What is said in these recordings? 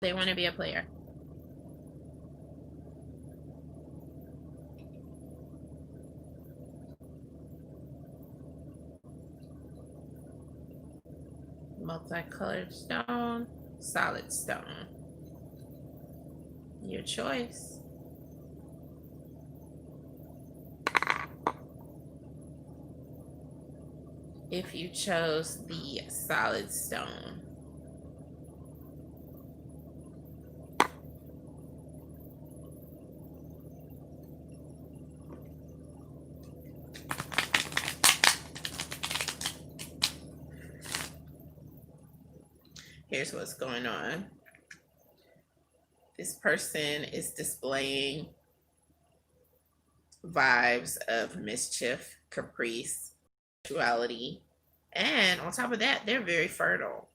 They want to be a player. Multicolored stone, solid stone. Your choice. If you chose the solid stone, here's what's going on. This person is displaying vibes of mischief, caprice, sexuality, and on top of that, they're very fertile.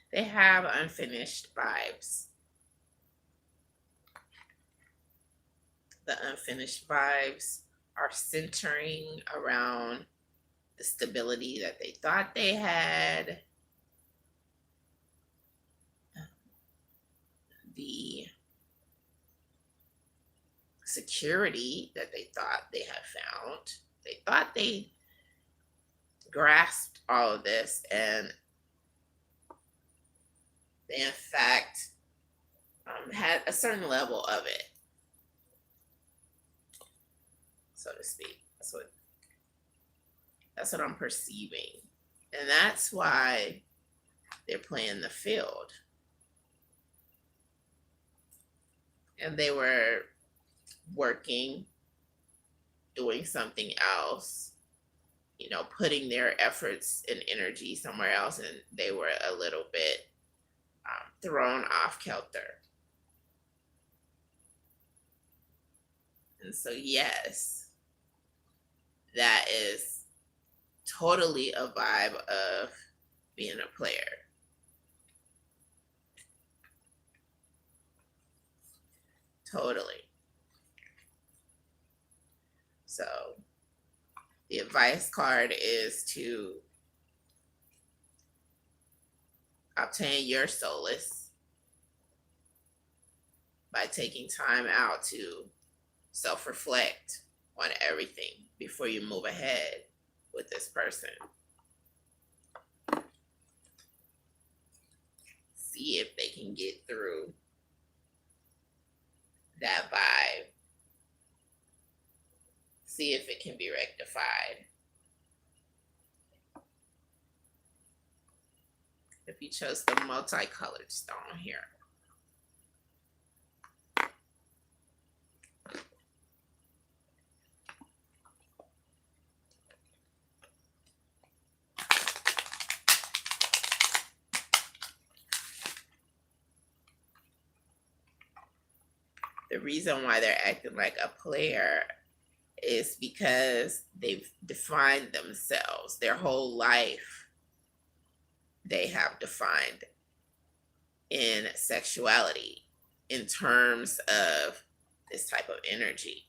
They have unfinished vibes. The unfinished vibes are centering around the stability that they thought they had, the security that they thought they had found. They thought they grasped all of this, and they, in fact, had a certain level of it, so to speak. That's what I'm perceiving. And that's why they're playing the field. And they were working, doing something else, putting their efforts and energy somewhere else, and they were a little bit thrown off kilter. And so, yes, that is totally a vibe of being a player. Totally. So the advice card is to obtain your solace by taking time out to self-reflect on everything before you move ahead with this person. See if they can get through that vibe. See if it can be rectified. If you chose the multicolored stone here. The reason why they're acting like a player is because they've defined themselves. Their whole life they have defined in sexuality in terms of this type of energy.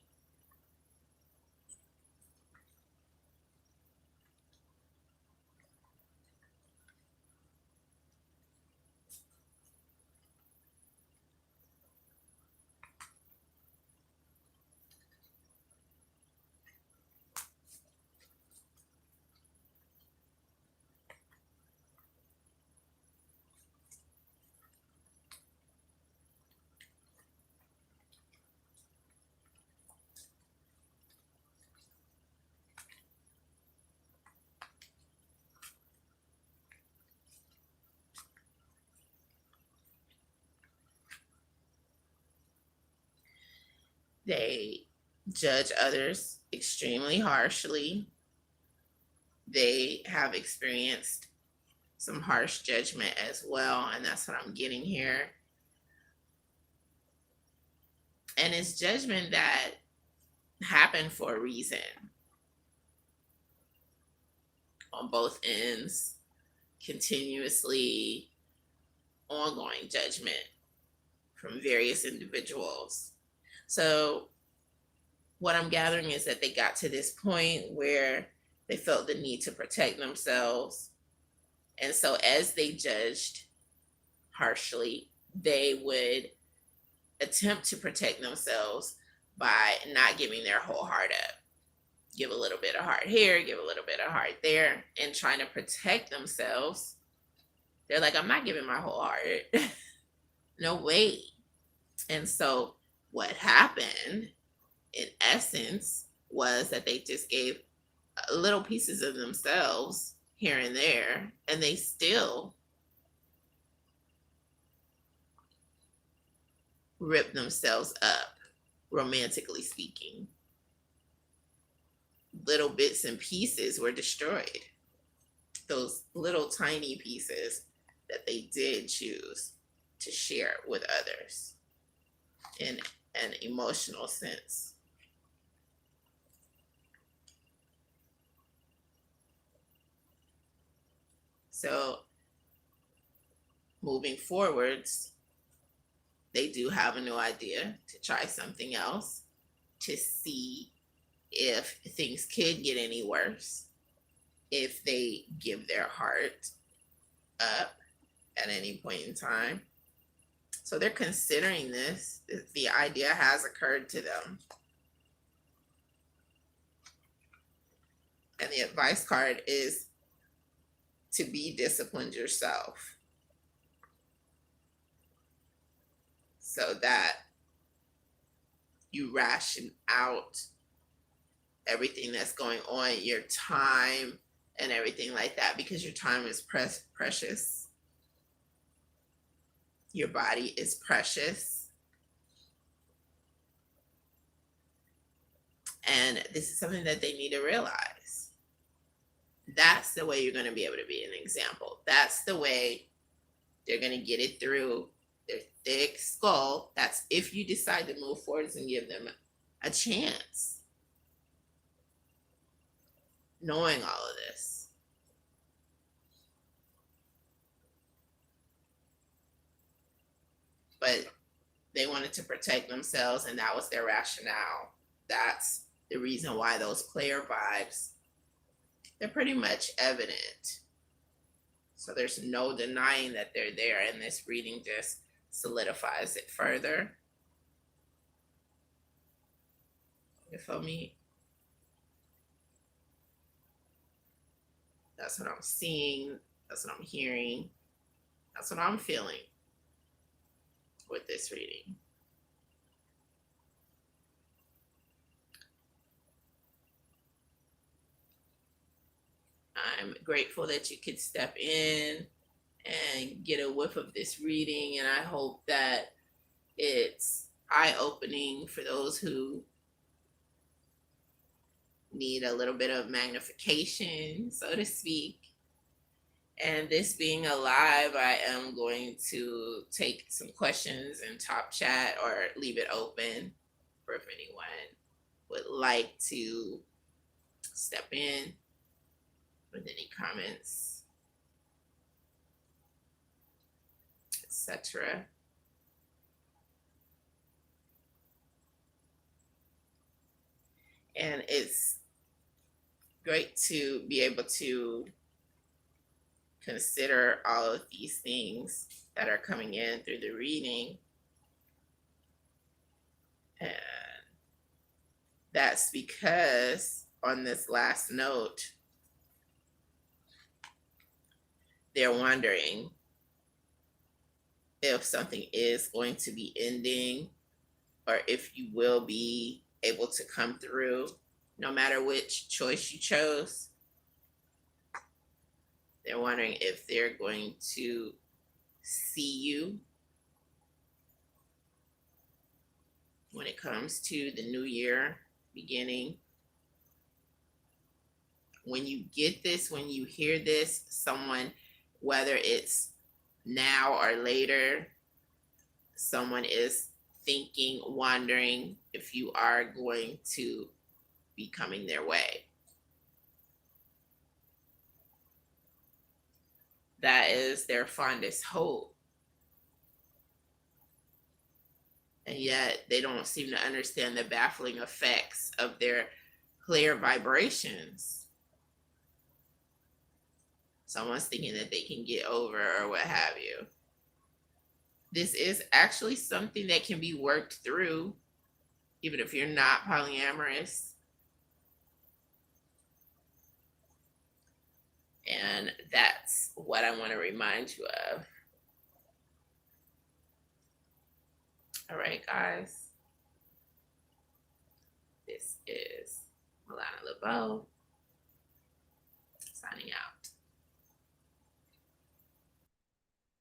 They judge others extremely harshly. They have experienced some harsh judgment as well, and that's what I'm getting here. And it's judgment that happened for a reason on both ends, continuously ongoing judgment from various individuals. So, what I'm gathering is that they got to this point where they felt the need to protect themselves. And so, as they judged harshly, they would attempt to protect themselves by not giving their whole heart up. Give a little bit of heart here, give a little bit of heart there, and trying to protect themselves. They're like, I'm not giving my whole heart. No way. And so, what happened in essence was that they just gave little pieces of themselves here and there, and they still ripped themselves up, romantically speaking. Little bits and pieces were destroyed. Those little tiny pieces that they did choose to share with others in an emotional sense. So, moving forwards, they do have a new idea to try something else to see if things could get any worse if they give their heart up at any point in time. So they're considering this. The idea has occurred to them. And the advice card is to be disciplined yourself so that you ration out everything that's going on, your time and everything like that, because your time is precious. Your body is precious. And this is something that they need to realize. That's the way you're going to be able to be an example. That's the way they're going to get it through their thick skull. That's if you decide to move forwards and give them a chance. Knowing all of this. But they wanted to protect themselves, and that was their rationale. That's the reason why those player vibes, they're pretty much evident. So there's no denying that they're there, and this reading just solidifies it further. You feel me? That's what I'm seeing. That's what I'm hearing. That's what I'm feeling with this reading. I'm grateful that you could step in and get a whiff of this reading, and I hope that it's eye-opening for those who need a little bit of magnification, so to speak. And this being a live, I am going to take some questions in top chat or leave it open for if anyone would like to step in with any comments, etc. And it's great to be able to consider all of these things that are coming in through the reading. And that's because on this last note, they're wondering if something is going to be ending or if you will be able to come through no matter which choice you chose. They're wondering if they're going to see you when it comes to the new year beginning. When you get this, when you hear this, someone, whether it's now or later, someone is thinking, wondering if you are going to be coming their way. That is their fondest hope. And yet they don't seem to understand the baffling effects of their clear vibrations. Someone's thinking that they can get over or what have you. This is actually something that can be worked through, even if you're not polyamorous. And that's what I want to remind you of. All right, guys. This is Milana LeBeau.